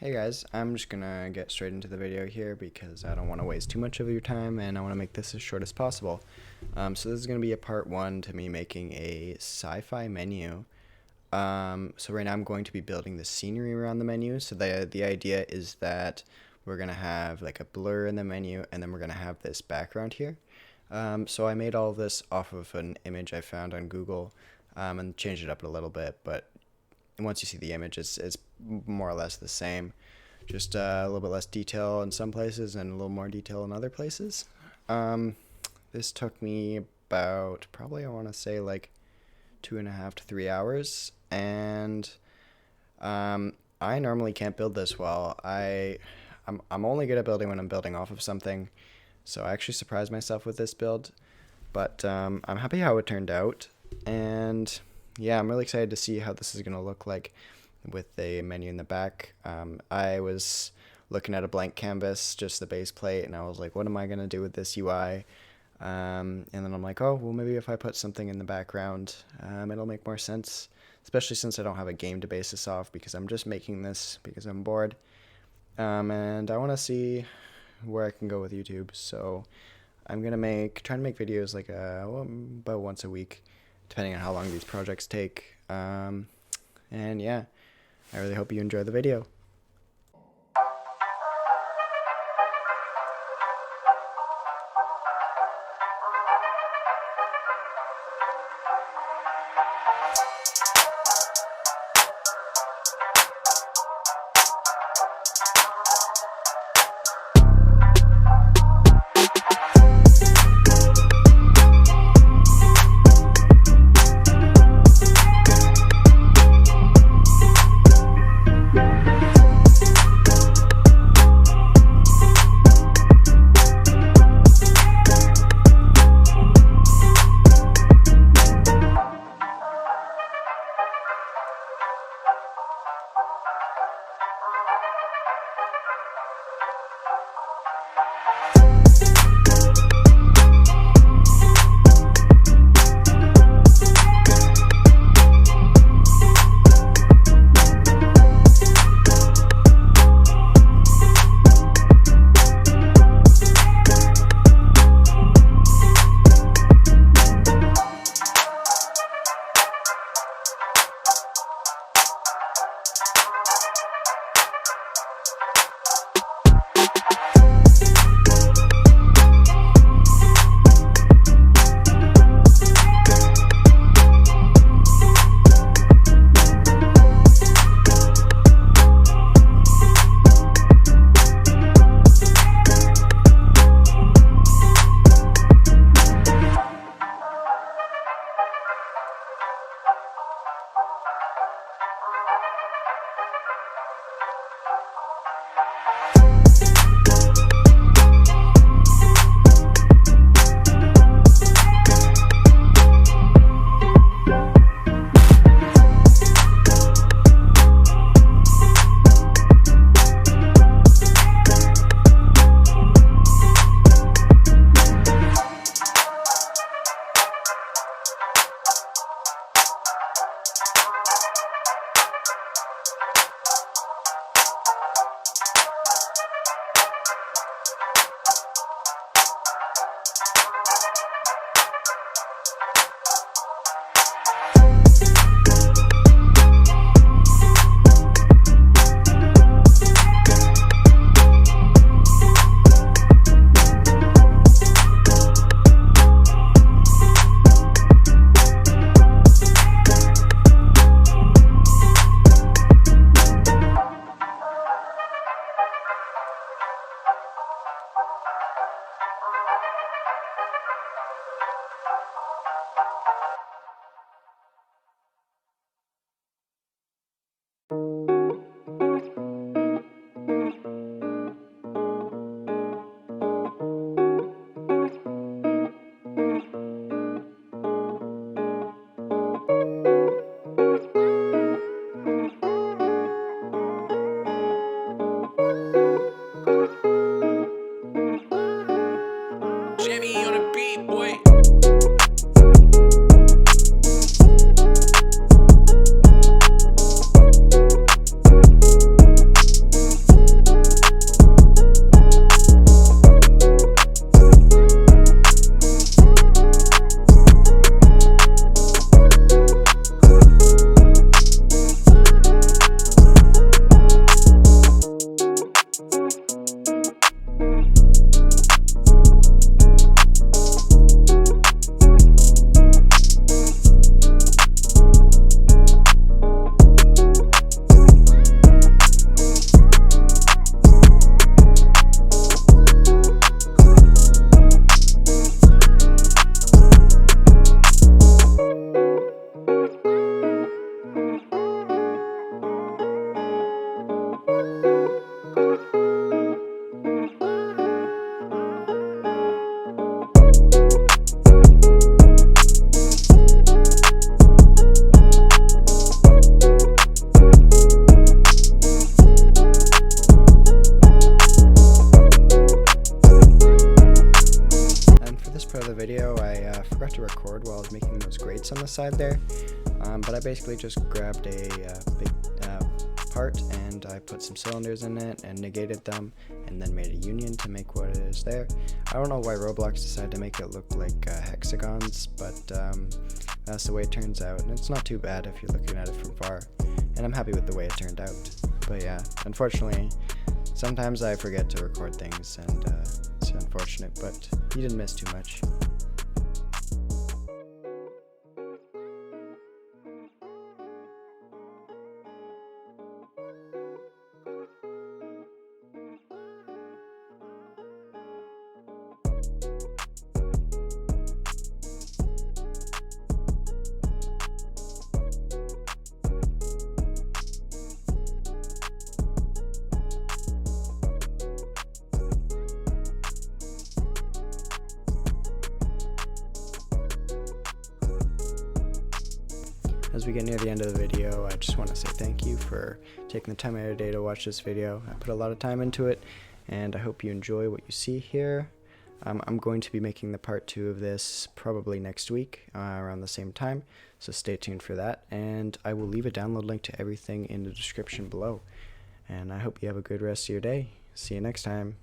Hey guys, I'm just gonna get straight into the video here because I don't want to waste too much of your time and I want to make this as short as possible. So this is gonna be a part one to me making a sci-fi menu. So right now I'm going to be building the scenery around the menu. So the idea is that we're gonna have like a blur in the menu and then we're gonna have this background here. So I made all this off of an image I found on Google and changed it up a little bit, but once you see the image, it's more or less the same. Just a little bit less detail in some places and a little more detail in other places. This took me about probably I want to say like 2.5 to 3 hours, and I normally can't build this well. I'm only good at building when I'm building off of something, so I actually surprised myself with this build. But I'm happy how it turned out, and yeah, I'm really excited to see how this is going to look like with the menu in the back. I was looking at a blank canvas, just the base plate, and I was like, what am I going to do with this UI? And then I'm like, oh, well, maybe if I put something in the background, it'll make more sense, especially since I don't have a game to base this off because I'm just making this because I'm bored. And I want to see where I can go with YouTube, so I'm going to try to make videos like about once a week, depending on how long these projects take. And yeah, I really hope you enjoy the video. bits on the side there, but I basically just grabbed a big part and I put some cylinders in it and negated them and then made a union to make what it is there. I don't know why Roblox decided to make it look like hexagons, but that's the way it turns out, and it's not too bad if you're looking at it from far, and I'm happy with the way it turned out. But yeah, unfortunately, sometimes I forget to record things, and it's unfortunate, but you didn't miss too much. As we get near the end of the video, I just want to say thank you for taking the time out of your day to watch this video. I put a lot of time into it, and I hope you enjoy what you see here. I'm going to be making the part 2 of this probably next week around the same time, so stay tuned for that, and I will leave a download link to everything in the description below. And I hope you have a good rest of your day. See you next time.